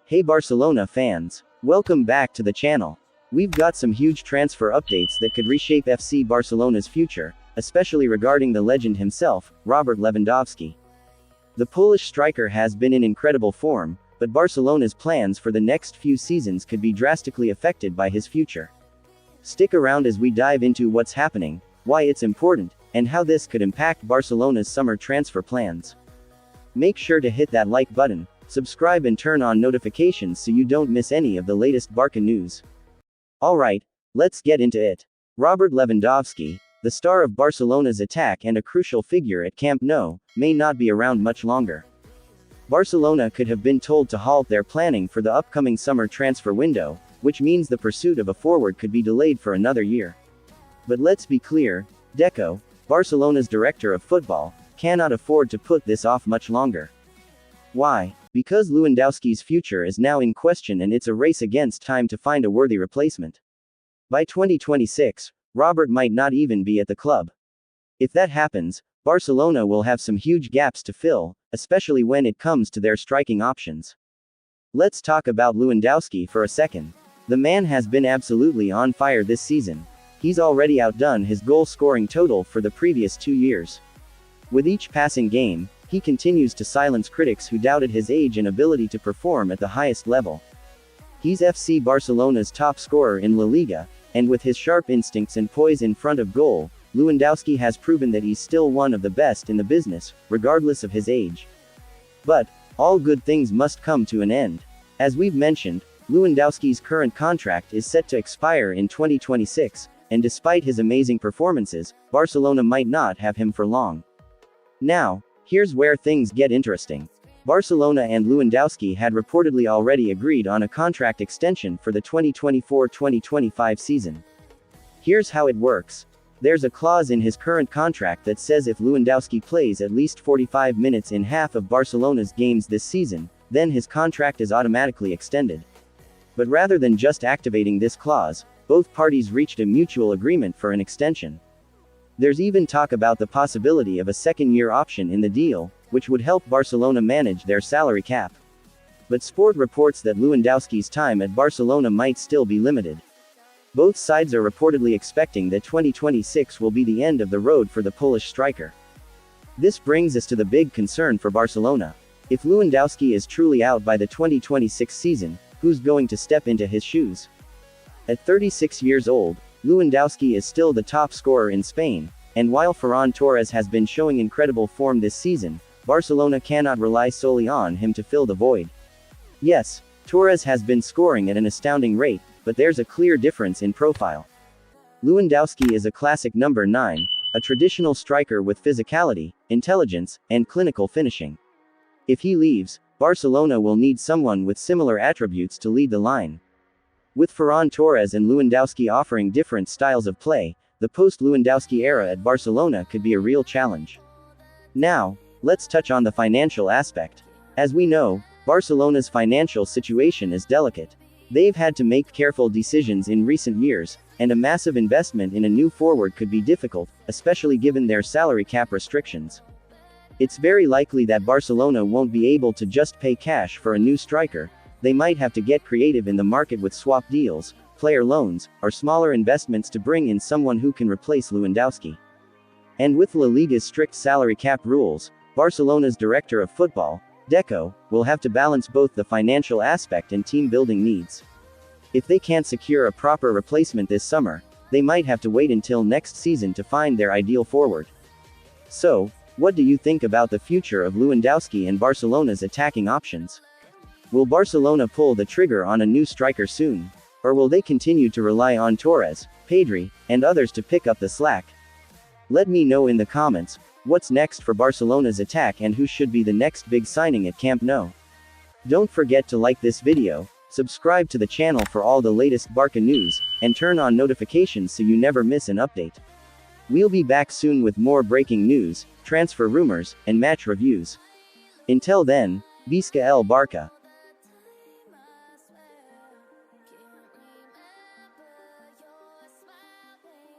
Hey Barcelona fans! Welcome back to the channel. We've got some huge transfer updates that could reshape FC Barcelona's future, especially regarding the legend himself, Robert Lewandowski. The Polish striker has been in incredible form, but Barcelona's plans for the next few seasons could be drastically affected by his future. Stick around as we dive into what's happening, why it's important, and how this could impact Barcelona's summer transfer plans. Make sure to hit that like button, subscribe and turn on notifications so you don't miss any of the latest Barca news. Alright, let's get into it. Robert Lewandowski, the star of Barcelona's attack and a crucial figure at Camp Nou, may not be around much longer. Barcelona could have been told to halt their planning for the upcoming summer transfer window, which means the pursuit of a forward could be delayed for another year. But let's be clear, Deco, Barcelona's director of football, cannot afford to put this off much longer. Why? Because Lewandowski's future is now in question and it's a race against time to find a worthy replacement. By 2026, Robert might not even be at the club. If that happens, Barcelona will have some huge gaps to fill, especially when it comes to their striking options. Let's talk about Lewandowski for a second. The man has been absolutely on fire this season. He's already outdone his goal-scoring total for the previous 2 years. With each passing game, he continues to silence critics who doubted his age and ability to perform at the highest level. He's FC Barcelona's top scorer in La Liga, and with his sharp instincts and poise in front of goal, Lewandowski has proven that he's still one of the best in the business, regardless of his age. But all good things must come to an end. As we've mentioned, Lewandowski's current contract is set to expire in 2026, and despite his amazing performances, Barcelona might not have him for long. Now, here's where things get interesting. Barcelona and Lewandowski had reportedly already agreed on a contract extension for the 2024-2025 season. Here's how it works. There's a clause in his current contract that says if Lewandowski plays at least 45 minutes in half of Barcelona's games this season, then his contract is automatically extended. But rather than just activating this clause, both parties reached a mutual agreement for an extension. There's even talk about the possibility of a second-year option in the deal, which would help Barcelona manage their salary cap. But Sport reports that Lewandowski's time at Barcelona might still be limited. Both sides are reportedly expecting that 2026 will be the end of the road for the Polish striker. This brings us to the big concern for Barcelona. If Lewandowski is truly out by the 2026 season, who's going to step into his shoes? At 36 years old, Lewandowski is still the top scorer in Spain, and while Ferran Torres has been showing incredible form this season, Barcelona cannot rely solely on him to fill the void. Yes, Torres has been scoring at an astounding rate, but there's a clear difference in profile. Lewandowski is a classic number 9, a traditional striker with physicality, intelligence, and clinical finishing. If he leaves, Barcelona will need someone with similar attributes to lead the line. With Ferran Torres and Lewandowski offering different styles of play, the post-Lewandowski era at Barcelona could be a real challenge. Now, let's touch on the financial aspect. As we know, Barcelona's financial situation is delicate. They've had to make careful decisions in recent years, and a massive investment in a new forward could be difficult, especially given their salary cap restrictions. It's very likely that Barcelona won't be able to just pay cash for a new striker. They might have to get creative in the market with swap deals, player loans, or smaller investments to bring in someone who can replace Lewandowski. And with La Liga's strict salary cap rules, Barcelona's director of football, Deco, will have to balance both the financial aspect and team-building needs. If they can't secure a proper replacement this summer, they might have to wait until next season to find their ideal forward. So, what do you think about the future of Lewandowski and Barcelona's attacking options? Will Barcelona pull the trigger on a new striker soon? Or will they continue to rely on Torres, Pedri, and others to pick up the slack? Let me know in the comments, what's next for Barcelona's attack and who should be the next big signing at Camp Nou. Don't forget to like this video, subscribe to the channel for all the latest Barca news, and turn on notifications so you never miss an update. We'll be back soon with more breaking news, transfer rumors, and match reviews. Until then, Visca el Barca.